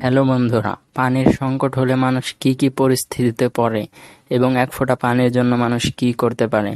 Hello বন্ধুরা, পানির সংকট হলে মানুষ কি কি পরিস্থিতিতে পড়ে এবং এক ফোঁটা পানির জন্য মানুষ কি করতে পারে,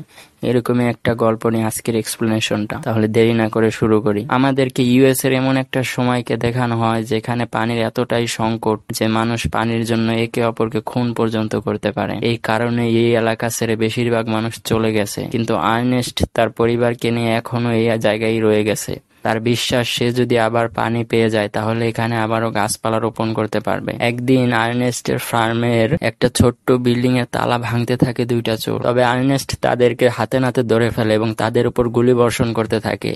এরকমই একটা গল্প নিয়ে আজকের এক্সপ্লেনেশনটা। তাহলে দেরি না করে শুরু করি। আমাদেরকে ইউএস এর এমন একটা সময়কে দেখানো হয় যেখানে পানির এতটাই সংকট যে মানুষ পানির জন্য একে অপরকে খুন পর্যন্ত করতে পারে। এই কারণে এই এলাকা ছেড়ে বেশিরভাগ মানুষ চলে গেছে, কিন্তু আর্নেস্ট তার পরিবারকে নিয়ে এখনো এই জায়গায় রয়ে গেছে। তার বিশ্বাস, সে যদি আবার পানি পেয়ে যায় তাহলে এখানে আবারও গাছপালা রোপণ করতে পারবে। একদিন আর্নেস্টের ফার্মের একটা ছোট্ট বিল্ডিং এর তালা ভাঙতে থাকে দুইটা চোর। তবে আর্নেস্ট তাদেরকে হাতে নাতে ধরে ফেলে এবং তাদের উপর গুলি বর্ষণ করতে থাকে।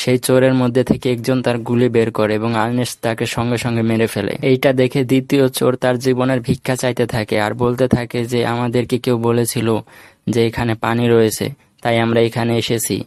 সেই চোরের মধ্যে থেকে একজন তার গুলি বের করে এবং আর্নেস্ট তাকে সঙ্গে সঙ্গে মেরে ফেলে। এইটা দেখে দ্বিতীয় চোর তার জীবনের ভিক্ষা চাইতে থাকে আর বলতে থাকে যে আমাদেরকে কেউ বলেছিল যে এখানে পানি রয়েছে, তাই আমরা এখানে এসেছি।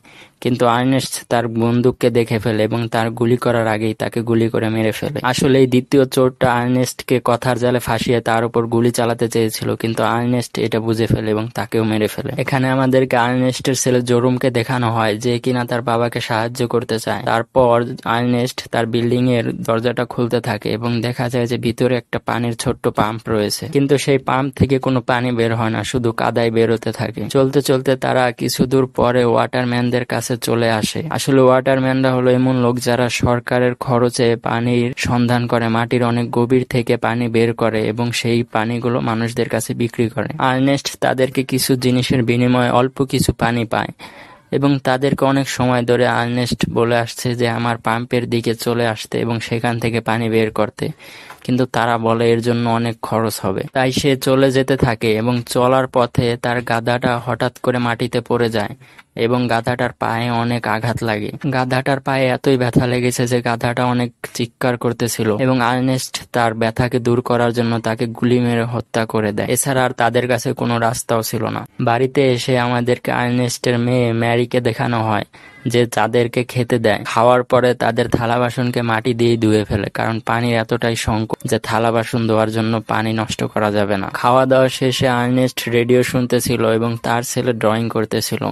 কিন্তু আর্নেস্ট তার বন্দুককে দেখে ফেলে এবং তার গুলি করার আগেই তাকে গুলি করে মেরে ফেলে। আসলে এই দ্বিতীয় চোরটা আর্নেস্টকে কথার জালে ফাঁসিয়ে তার উপর গুলি চালাতে চেয়েছিল, কিন্তু আর্নেস্ট এটা বুঝে ফেলে এবং তাকেও মেরে ফেলে। এখানে আমাদেরকে আর্নেস্টের ছেলে জোরুমকে দেখানো হয় যে কিনা তার বাবাকে সাহায্য করতে চায়। তারপর আর্নেস্ট তার বিল্ডিং এর দরজাটা খুলতে থাকে এবং দেখা যায় যে ভিতরে একটা পানির ছোট্ট পাম্প রয়েছে, কিন্তু সেই পাম্প থেকে কোনো পানি বের হয় না, শুধু কাদায় বেরোতে থাকে। চলতে চলতে তারা কিছু দূর পরে ওয়াটারম্যানদের কাছে চলে আসে। আসলে ওয়াটারম্যানরা হলো এমন লোক যারা সরকারের খরচে পানির সন্ধান করে, মাটির অনেক গভীর থেকে পানি বের করে এবং সেই পানিগুলো মানুষদের কাছে বিক্রি করে। আর্নেস্ট তাদেরকে কিছু জিনিসের বিনিময়ে অল্প কিছু পানি পায় এবং তাদেরকে অনেক সময় ধরে আর্নেস্ট বলে আসছে যে আমার পাম্পের দিকে চলে আসতে এবং সেখান থেকে পানি বের করতে, কিন্তু তারা বলে এর জন্য অনেক খরচ হবে। তাই সে চলে যেতে থাকে এবং চলার পথে তার গাধাটা হঠাৎ করে মাটিতে পড়ে যায় এবং গাধাটার পায়ে অনেক আঘাত লাগে। গাধাটার পায়ে এতই ব্যথা লেগেছে যে গাধাটা অনেক চিৎকার করতেছিল এবং আর্নেস্ট তার ব্যথাকে দূর করার জন্য তাকে গুলি মেরে হত্যা করে দেয়। এছাড়া আর তাদের কাছে কোনো রাস্তাও ছিল না। বাড়িতে এসে আমাদেরকে আর্নেস্টের মেয়ে ম্যারিকে দেখানো হয় যে তাদেরকে খেতে দেয়। খাওয়ার পরে তাদের থালা বাসনকে মাটি দিয়ে ধুয়ে ফেলে, কারণ পানির এতটাই সংকট যে থালা বাসন ধোয়ার জন্য পানি নষ্ট করা যাবে না। খাওয়া দাওয়া শেষে আর্নেস্ট রেডিও শুনতেছিল এবং তার ছেলে ড্রয়িং করতেছিল।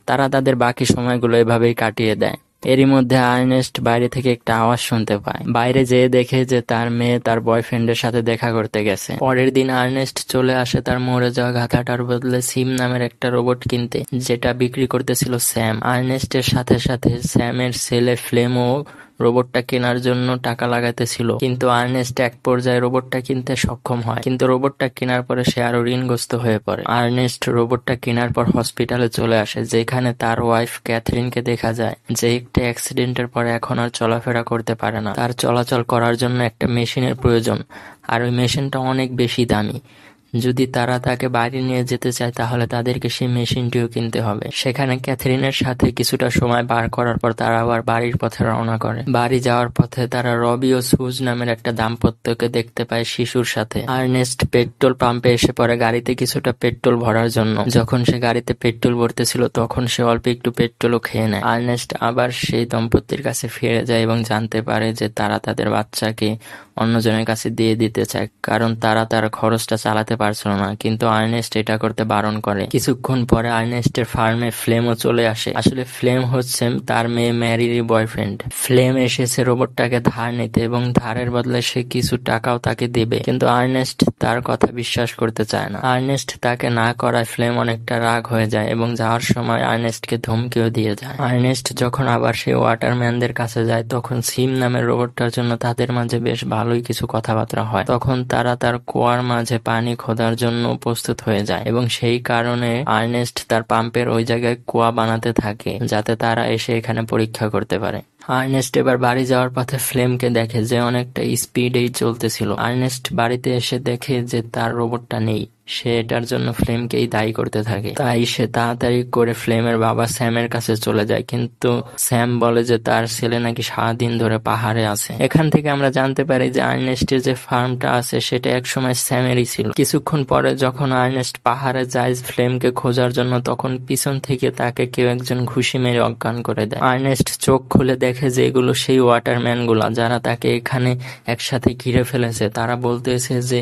তারা তাদের বাকি সময়গুলো এভাবেই কাটিয়ে দেয়। এরই মধ্যে আর্নেস্ট বাইরে থেকে একটা আওয়াজ শুনতে পায়। বাইরে যেয়ে দেখে যে তার মেয়ে তার বয়ফ্রেন্ডের সাথে দেখা করতে গেছে। পরের দিন আর্নেস্ট চলে আসে তার মরে যাওয়া গাধাটার বদলে সিম নামের একটা রোবট কিনতে, যেটা বিক্রি করতেছিল স্যাম। আর্নেস্টের সাথে সাথে স্যামের ছেলে ফ্লেমও রোবটটা কেনার জন্য টাকা লাগাতেছিল, কিন্তু আর্নেস্ট এক পর্যায়ে রোবটটা কিনতে সক্ষম হয়। কিন্তু রোবটটা কেনার পরে সে আরো ঋণগ্রস্ত হয়ে পড়ে। আর্নেস্ট রোবটটা কেনার পর হসপিটালে চলে আসে, যেখানে তার ওয়াইফ ক্যাথরিনকে দেখা যায় যে একটা অ্যাক্সিডেন্টের পরে এখন আর চলাফেরা করতে পারে না। তার চলাচল করার জন্য একটা মেশিনের প্রয়োজন, আর ওই মেশিনটা অনেক বেশি দামি। যদি তারা তাকে বাড়ি নিয়ে যেতে চায় তাহলে তাদেরকে সেই মেশিনটিও কিনতে হবে। সেখানে ক্যাথরিনের সাথে কিছুটা সময় পার করার পর তারা আবার বাড়ির পথে রওনা করে। বাড়ি যাওয়ার পথে তারা রবি ও সুজ নামের একটা দাম্পত্যকে দেখতে পায় শিশুর সাথে। আর্নেস্ট পেট্রোল পাম্পে এসে পড়ে গাড়িতে কিছুটা পেট্রোল ভরার জন্য। যখন সে গাড়িতে পেট্রোল ভরতেছিল তখন সে অল্প একটু পেট্রোলও খেয়ে নেয়। আর্নেস্ট আবার সেই দম্পতির কাছে ফিরে যায় এবং জানতে পারে যে তারা তাদের বাচ্চাকে অন্যজনের কাছে দিয়ে দিতে চায়, কারণ তারা তার খরচটা চালাতে পারছিল না। কিন্তু আর্নেস্ট এটা করতে বারণ করে। কিছুক্ষণ পরে আর্নেস্টের ফার্মে ফ্লেমও চলে আসে। আসলে ফ্লেম হচ্ছে তার মেয়ে ম্যারির বয়ফ্রেন্ড। ফ্লেম এসেছে রোবটটাকে ধার নিতে এবং ধারের বদলে সে কিছু টাকাও তাকে দেবে, কিন্তু আর্নেস্ট তার কথা বিশ্বাস করতে চায় না। আর্নেস্ট তাকে না করায় ফ্লেম অনেকটা রাগ হয়ে যায় এবং যাওয়ার সময় আর্নেস্টকে ধমকিও দিয়ে যায়। আর্নেস্ট যখন আবার সেই ওয়াটারম্যানদের কাছে যায় তখন সিম নামের রোবটটার জন্য তাদের মাঝে বেশ ভালোই কিছু কথাবার্তা হয়। তখন তারা তার কুয়ার মাঝে পানি খোঁড়ার জন্য প্রস্তুত হয়ে যায় এবং সেই কারণে আর্নেস্ট তার পাম্পের ওই জায়গায় কুয়া বানাতে থাকে যাতে তারা এসে এখানে পরীক্ষা করতে পারে। আর্নেস্ট এবার বাড়ি যাওয়ার পথে ফ্লেমকে দেখে যে অনেকটা স্পিডেই চলতেছিল। আর্নেস্ট বাড়িতে এসে দেখে যে তার রোবটটা নেই। সে এটার জন্য ফ্লেমকেই দায়ী করতে থাকে। তাই সে তাড়াতাড়ি করে ফ্লেমের বাবা স্যামের কাছে চলে যায়, কিন্তু স্যাম বলে যে তার ছেলে নাকি সারাদিন ধরে পাহাড়ে আছে। এখান থেকে আমরা জানতে পারি যে আর্নেস্টের যে ফার্মটা আছে সেটা একসময় স্যামেরই ছিল। কিছুক্ষণ পরে যখন আর্নেস্ট পাহাড়ে যায় ফ্লেমকে খোঁজার জন্য, তখন পিছন থেকে তাকে কেউ একজন ঘুষি মেরে অজ্ঞান করে দেয়। আর্নেস্ট চোখ খুলে দেখে দেখে যে এগুলো সেই ওয়াটারম্যান গুলা যারা তাকে এখানে একসাথে ঘিরে ফেলেছে। তারা বলতেছে যে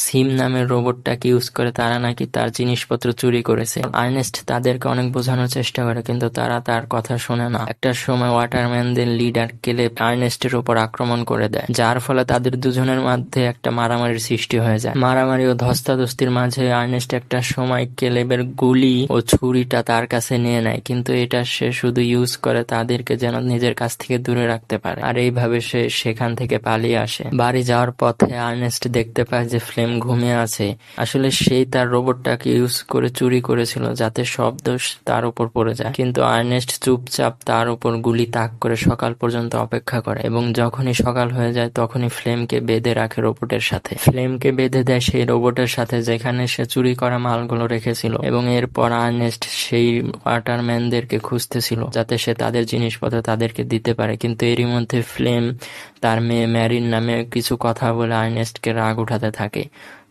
সিম নামের রোবটটাকে ইউজ করে তারা নাকি তার জিনিসপত্র চুরি করেছে। আর্নেস্ট তাদেরকে অনেক বোঝানোর চেষ্টা করে, কিন্তু তারা তার কথা শোনে না। একটা সময় ওয়াটারম্যানদের লিডার কেলেব আর্নেস্টের উপর আক্রমণ করে দেয়, যার ফলে তাদের দুজনের মধ্যে একটা মারামারির সৃষ্টি হয়ে যায়। মারামারি ও ধস্তাধস্তির মাঝে আর্নেস্ট একটা সময় কেলেবের গুলি ও ছুরিটা তার কাছে নিয়ে নেয়, কিন্তু এটা সে শুধু ইউজ করে তাদেরকে যেন নিজের কাছ থেকে দূরে রাখতে পারে। আর এইভাবে সে সেখান থেকে পালিয়ে আসে। বাড়ি যাওয়ার পথে আর্নেস্ট দেখতে পায় যে ফ্লেম ঘুমিয়ে আছে। আসলে সেই তার রোবটটাকে ইউজ করে চুরি করেছিল যাতে সব দোষ তার উপর পড়ে যায়, কিন্তু আর্নেস্ট চুপচাপ তার উপর গুলি তাক করে সকাল পর্যন্ত অপেক্ষা করে, এবং যখনই সকাল হয়ে যায় তখনই ফ্লেমকে বেঁধে রাখে রোবটের সাথে। ফ্লেমকে বেঁধে দেয় সেই রোবটের সাথে যেখানে সে চুরি করা মালগুলো রেখেছিল, এবং এরপর আর্নেস্ট সেই ওয়াটারম্যানদেরকে খুঁজতেছিল যাতে সে তাদের জিনিসপত্র তাদেরকে দিতে পারে। কিন্তু এরই মধ্যে ফ্লেম তার মেয়ে ম্যারির নামে কিছু কথা বলে আর্নেস্টকে রাগ উঠাতে থাকে।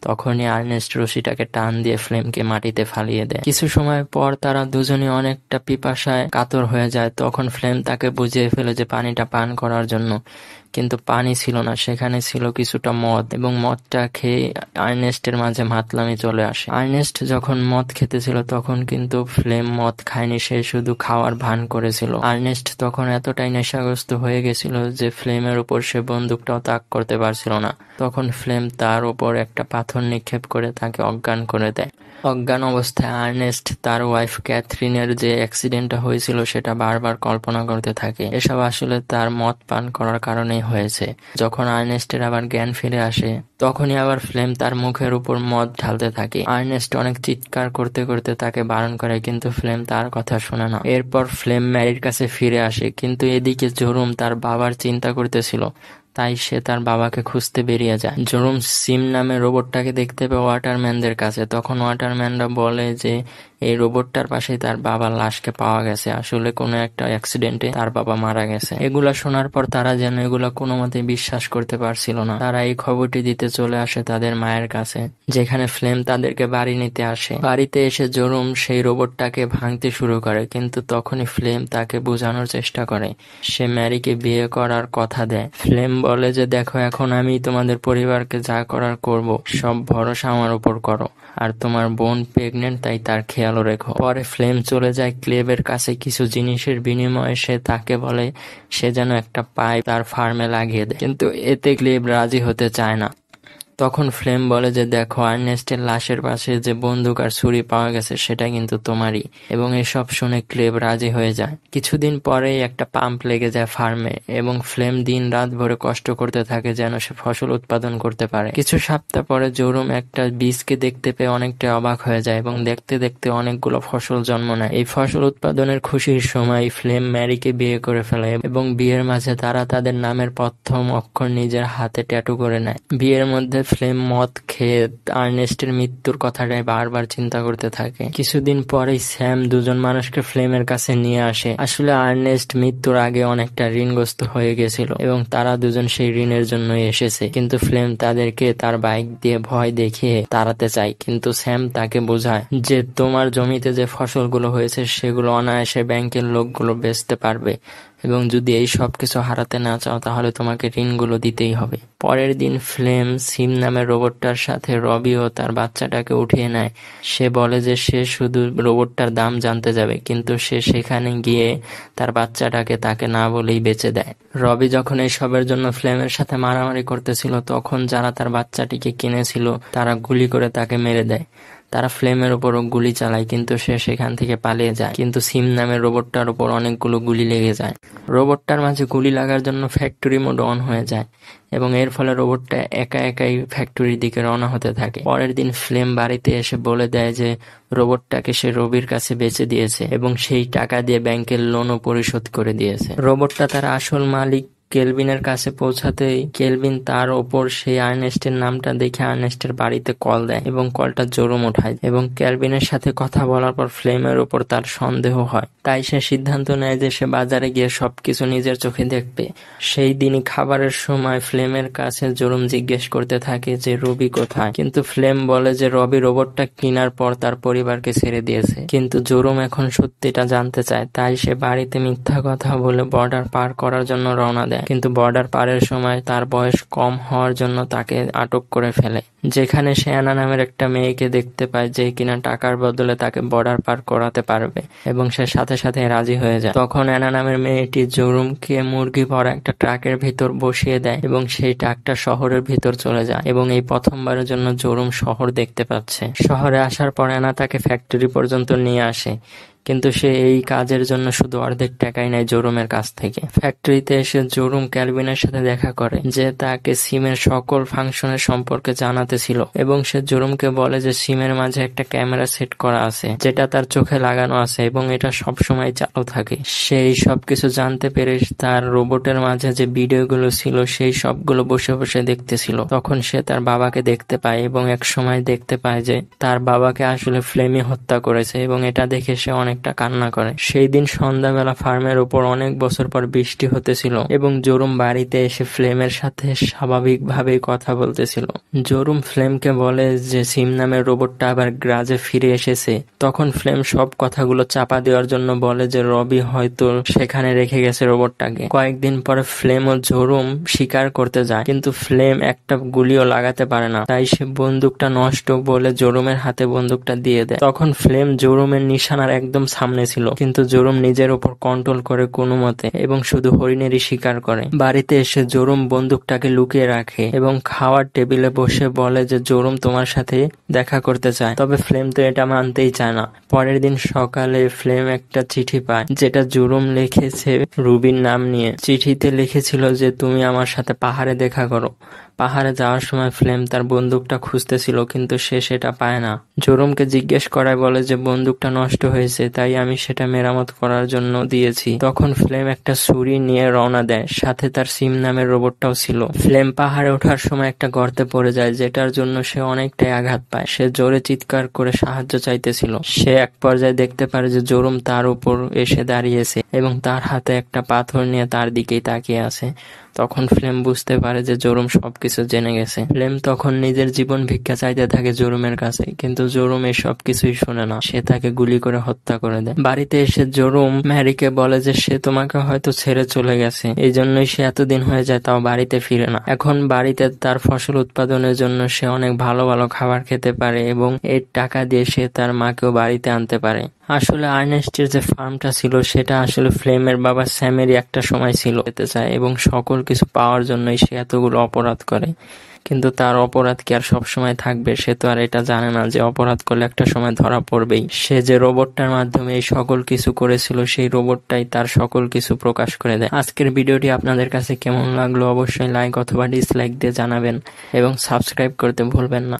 তখনই আর্নেস্ট রশিটাকে টান দিয়ে ফ্লেমকে মাটিতে ফালিয়ে দেয়। কিছু সময় পর তারা দুজনই অনেকটা পিপাসায় কাতর হয়ে যায়। তখন ফ্লেম তাকে বুঝিয়ে ফেলে যে পানিটা পান করার জন্য, কিন্তু পানি ছিল না, সেখানে ছিল কিছুটা মদ, এবং মদটা খেয়ে আর্নেস্টের মাঝে মাতলামি চলে আসে। আর্নেস্ট যখন মদ খেতেছিল তখন কিন্তু ফ্লেম মদ খায়নি, সে শুধু খাওয়ার ভান করেছিল। আর্নেস্ট তখন এতটাই নেশাগ্রস্ত হয়ে গেছিল যে ফ্লেমের উপর সে বন্দুকটাও তাক করতে পারছিল না। তখন ফ্লেম তার উপর একটা পাথর নিক্ষেপ করে তাকে অজ্ঞান করে দেয়। অজ্ঞান অবস্থায় আর্নেস্ট তার ওয়াইফ ক্যাথরিনের যে অ্যাক্সিডেন্টটা হয়েছিল সেটা বারবার কল্পনা করতে থাকে। এসব আসলে তার মদ পান করার কারণেই হয়েছে। যখন আর্নেস্টের আবার জ্ঞান ফিরে আসে তখনই আবার ফ্লেম তার মুখের উপর মদ ঢালতে থাকে। আর্নেস্ট অনেক চিৎকার করতে করতে তাকে বারণ করে, কিন্তু ফ্লেম তার কথা শোনে না। এরপর ফ্লেম ম্যারির কাছে ফিরে আসে, কিন্তু এদিকে জোরুম তার বাবার চিন্তা করতেছিল, তাই সে তার বাবাকে খুঁজতে বেরিয়ে যায়। জোরুম সিম নামে রোবটটাকে দেখতে পায় ওয়াটারম্যানদের কাছে। তখন ওয়াটারম্যানরা বলে যে এই রোবটটার পাশেই তার বাবার লাশকে পাওয়া গেছে, আসলে কোনো একটা অ্যাক্সিডেন্টে তার বাবা মারা গেছে। এগুলা শোনার পর তারা যেন এগুলা কোনো মতে বিশ্বাস করতে পারছিল না। তারা এই খবরটি দিতে চলে আসে তাদের মায়ের কাছে, যেখানে ফ্লেম তাদেরকে বাড়ি নিতে আসে। বাড়িতে এসে জোরুম সেই রোবটটাকে ভাঙতে শুরু করে, কিন্তু তখনই ফ্লেম তাকে বোঝানোর চেষ্টা করে সে ম্যারিকে বিয়ে করার কথা দেয়। ফ্লেম বলে যে দেখো, এখন আমি তোমাদের পরিবারকে যা করার করব, সব ভরসা আমার উপর করো, আর তোমার বোন প্রেগনেন্ট তাই তার খেয়ালও রেখো। পরে ফ্লেম চলে যায় ক্লেবের কাছে কিছু জিনিসের বিনিময়ে। সে তাকে বলে সে যেন একটা পাইপ তার ফার্মে লাগিয়ে দেয়, কিন্তু এতে ক্লেব রাজি হতে চায় না। তখন ফ্লেম বলে যে দেখো, আর্নেস্টের লাশের পাশে যে বন্দুক আর ছুরি পাওয়া গেছে সেটা কিন্তু তোমারই, এবং এসব শুনে ক্লেব রাজি হয়ে যায়। কিছুদিন পরেই একটা পাম্প লেগে যায় ফার্মে, এবং ফ্লেম দিন রাত ভরে কষ্ট করতে থাকে যেন সে ফসল উৎপাদন করতে পারে। কিছু সপ্তাহ পরে জোরুম একটা বীজকে দেখতে পেয়ে অনেকটা অবাক হয়ে যায়, এবং দেখতে দেখতে অনেকগুলো ফসল জন্ম নেয়। এই ফসল উৎপাদনের খুশির সময় ফ্লেম ম্যারিকে বিয়ে করে ফেলে, এবং বিয়ের মাঝে তারা তাদের নামের প্রথম অক্ষর নিজের হাতে ট্যাটু করে নেয়। বিয়ের মধ্যে ফ্লেম মদ খেয়ে আর্নেস্টের মৃত্যুর কথাটাই বারবার চিন্তা করতে থাকে। কিছুদিন পরেই স্যাম দুজন মানুষকে ফ্লেমের কাছে নিয়ে আসে। আসলে আর্নেস্ট মৃত্যুর আগে অনেকটা ঋণগ্রস্ত হয়ে গেছিল, এবং তারা দুজন সেই ঋণের জন্য এসেছে। কিন্তু ফ্লেম তাদেরকে তার বাইক দিয়ে ভয় দেখিয়ে তাড়াতে চায়, কিন্তু স্যাম তাকে বোঝায় যে তোমার জমিতে যে ফসলগুলো হয়েছে সেগুলো অনায়াসে ব্যাংকের লোকগুলো বেচতে পারবে, এবং যদি এই সব কিছু হারাতে না চাও তাহলে তোমাকে ঋণগুলো দিতেই হবে। পরের দিন ফ্লেম সিম নামের রোবটটার সাথে রবি ও তার বাচ্চাটাকে উঠিয়ে নেয়। সে বলে যে সে শুধু রোবটটার দাম জানতে যাবে, কিন্তু সে সেখানে গিয়ে তার বাচ্চাটাকে তাকে না বলেই বেচে দেয়। রবি যখন এইসবের জন্য ফ্লেমের সাথে মারামারি করতেছিল তখন যারা তার বাচ্চাটিকে কিনেছিল তারা গুলি করে তাকে মেরে দেয়। তারা ফ্লেমের উপরও গুলি চালায়, কিন্তু সে সেখান থেকে পালিয়ে যায়। কিন্তু সিম নামের রোবটটার উপর অনেকগুলো গুলি লেগে যায়। রোবটটার মাঝে গুলি লাগার জন্য ফ্যাক্টরি মোড অন হয়ে যায়, এবং এর ফলে রোবটটা একা একাই ফ্যাক্টরির দিকে রওনা হতে থাকে। পরের দিন ফ্লেম বাড়িতে এসে বলে দেয় যে রোবটটাকে সে রবির কাছে বেচে দিয়েছে, এবং সেই টাকা দিয়ে ব্যাংকের লোনও পরিশোধ করে দিয়েছে। রোবটটা তার আসল মালিক কেলভিনের কাছে পৌঁছাতেই কেলভিন তার ওপর সেই আর্নেস্টের নামটা দেখে আর্নেস্টের বাড়িতে কল দেয় এবং কলটা জোরুম উঠায় এবং কেলভিনের সাথে কথা বলার পর ফ্লেমের ওপর তার সন্দেহ হয়। তাই সে সিদ্ধান্ত নেয় যে সে বাজারে গিয়ে সবকিছু নিজের চোখে দেখবে। সেই দিনই খাবারের সময় ফ্লেমের কাছে জোরুম জিজ্ঞেস করতে থাকে যে রবি কোথায়, কিন্তু ফ্লেম বলে যে রবি রোবটটা কেনার পর তার পরিবারকে ছেড়ে দিয়েছে। কিন্তু জোরুম এখন সত্যিটা জানতে চায়, তাই সে বাড়িতে মিথ্যা কথা বলে বর্ডার পার করার জন্য রওনা দেয়। কিন্তু বর্ডার পারের সময় তার বয়স কম হওয়ার জন্য তাকে আটক করে ফেলে, যেখানে সে অ্যানা নামের একটা মেয়েকে দেখতে পায় যে কিনা টাকার বদলে তাকে বর্ডার পার করাতে পারবে এবং সে সাথে সাথে রাজি হয়ে যায়। তখন অ্যানা নামের মেয়েটি জোরুমকে মুরগি ভরা একটা ট্রাকের ভিতর বসিয়ে দেয় এবং সেই ট্রাকটা শহরের ভিতর চলে যায় এবং এই প্রথমবারের জন্য জোরুম শহর দেখতে পাচ্ছে। শহরে আসার পর অ্যানা তাকে ফ্যাক্টরি পর্যন্ত নিয়ে আসে, কিন্তু সে এই কাজের জন্য শুধু অর্ধেক টাকাই নেয় জোরুমের কাছ থেকে। ফ্যাক্টরিতে এসে জোরুম ক্যালভিনের সাথে দেখা করে যে তাকে সিমের সকল ফাংশনের সম্পর্কে জানাতে ছিল এবং সে জোরুমকে বলে যে সিমের মাঝে একটা ক্যামেরা সেট করা আছে যেটা তার চোখে লাগানো আছে এবং এটা সবসময় চালু থাকে। সেই সবকিছু জানতে পেরে তার রোবটের মাঝে যে ভিডিওগুলো ছিল সেই সবগুলো বসে বসে দেখতেছিল। তখন সে তার বাবাকে দেখতে পায় এবং এক সময় দেখতে পায় যে তার বাবাকে আসলে ফ্লেমি হত্যা করেছে এবং এটা দেখে সে অনেকটা কান্না করে। সেই দিন সন্ধ্যাবেলা ফার্মের উপর অনেক বছর পর বৃষ্টি হতেছিল এবং জোরুম বাড়িতে এসে ফ্লেমের সাথে স্বাভাবিকভাবেই কথা বলতেছিল। জোরুম ফ্লেমকে বলে যে সিম নামের রোবটটা আবার গ্রাজে ফিরে এসেছে। তখন ফ্লেম সব কথাগুলো চাপা দেওয়ার জন্য বলে যে রবি হয়তো সেখানে রেখে গেছে রোবটটাকে। কয়েকদিন পরে ফ্লেম ও জোরুম শিকার করতে যায়, কিন্তু ফ্লেম একটা গুলিও লাগাতে পারে না, তাই সে বন্দুকটা নষ্ট বলে জোরুমের হাতে বন্দুকটা দিয়ে দেয়। তখন ফ্লেম জোরুমের নিশানার একদম সামনে ছিল, কিন্তু জোরুম নিজের উপর কন্ট্রোল করে কোনো মতে এবং শুধু হরিণেরই শিকার করে। বাড়িতে এসে জোরুম বন্দুকটাকে লুকিয়ে রাখে এবং খাওয়ার টেবিলে বসে বলে যে জোরুম তোমার সাথে দেখা করতে চায়, তবে ফ্লেম তো এটা মানতেই চায় না। পরের দিন সকালে ফ্লেম একটা চিঠি পায় যেটা জোরুম লিখেছে রুবির নাম নিয়ে। চিঠিতে লিখেছিল যে তুমি আমার সাথে পাহাড়ে দেখা করো। পাহাড়ে যাওয়ার সময় ফ্লেম তার বন্দুকটা খুঁজতেছিল, কিন্তু সে সেটা পায় না। জোরুমকে জিজ্ঞেস করায় বলে যে বন্দুকটা নষ্ট হয়েছে, তাই আমি সেটা মেরামত করার জন্য দিয়েছি। তখন ফ্লেম একটা ছুরি নিয়ে রওনা দেয়, সাথে তার সিম নামের রোবটটাও ছিল। ফ্লেম পাহাড়ে ওঠার সময় একটা গর্তে পড়ে যায়, যেটার জন্য সে অনেকটাই আঘাত পায়। সে জোরে চিৎকার করে সাহায্য চাইতেছিল। সে এক পর্যায়ে দেখতে পারে যে জোরুম তার উপর এসে দাঁড়িয়েছে এবং তার হাতে একটা পাথর নিয়ে তার দিকেই তাকিয়ে আছে। তখন ফ্লেম বুঝতে পারে যে জোরুম সবকিছু জেনে গেছে। ফ্লেম তখন নিজের জীবন ভিক্ষা চাইতে থাকে জোরুমের কাছে, কিন্তু জোরুম এই সবকিছুই শোনে না। সে তাকে গুলি করে হত্যা করে দেয়। বাড়িতে এসে জোরুম ম্যারিকে বলে যে সে তোমাকে হয়তো ছেড়ে চলে গেছে, এই জন্যই সে এতদিন হয়ে যায় তাও বাড়িতে ফিরে না। এখন বাড়িতে তার ফসল উৎপাদনের জন্য সে অনেক ভালো ভালো খাবার খেতে পারে এবং এর টাকা দিয়ে সে তার মাকেও বাড়িতে আনতে পারে। আসলে আর্নেস্টের যে ফার্মটা ছিল সেটা আসলে ফ্লেমের বাবা স্যামেরই একটা সময় ছিল পেতে চায় এবং সকল কিছু পাওয়ার জন্যই সে এতগুলো অপরাধ করে। কিন্তু তার অপরাধ কি আর সবসময় থাকবে? সে তো আর এটা জানে না যে অপরাধ করলে একটা সময় ধরা পড়বেই। সে যে রোবটটার মাধ্যমে এই সকল কিছু করেছিল সেই রোবটটাই তার সকল কিছু প্রকাশ করে দেয়। আজকের ভিডিওটি আপনাদের কাছে কেমন লাগলো অবশ্যই লাইক অথবা ডিসলাইক দিয়ে জানাবেন এবং সাবস্ক্রাইব করতে ভুলবেন না।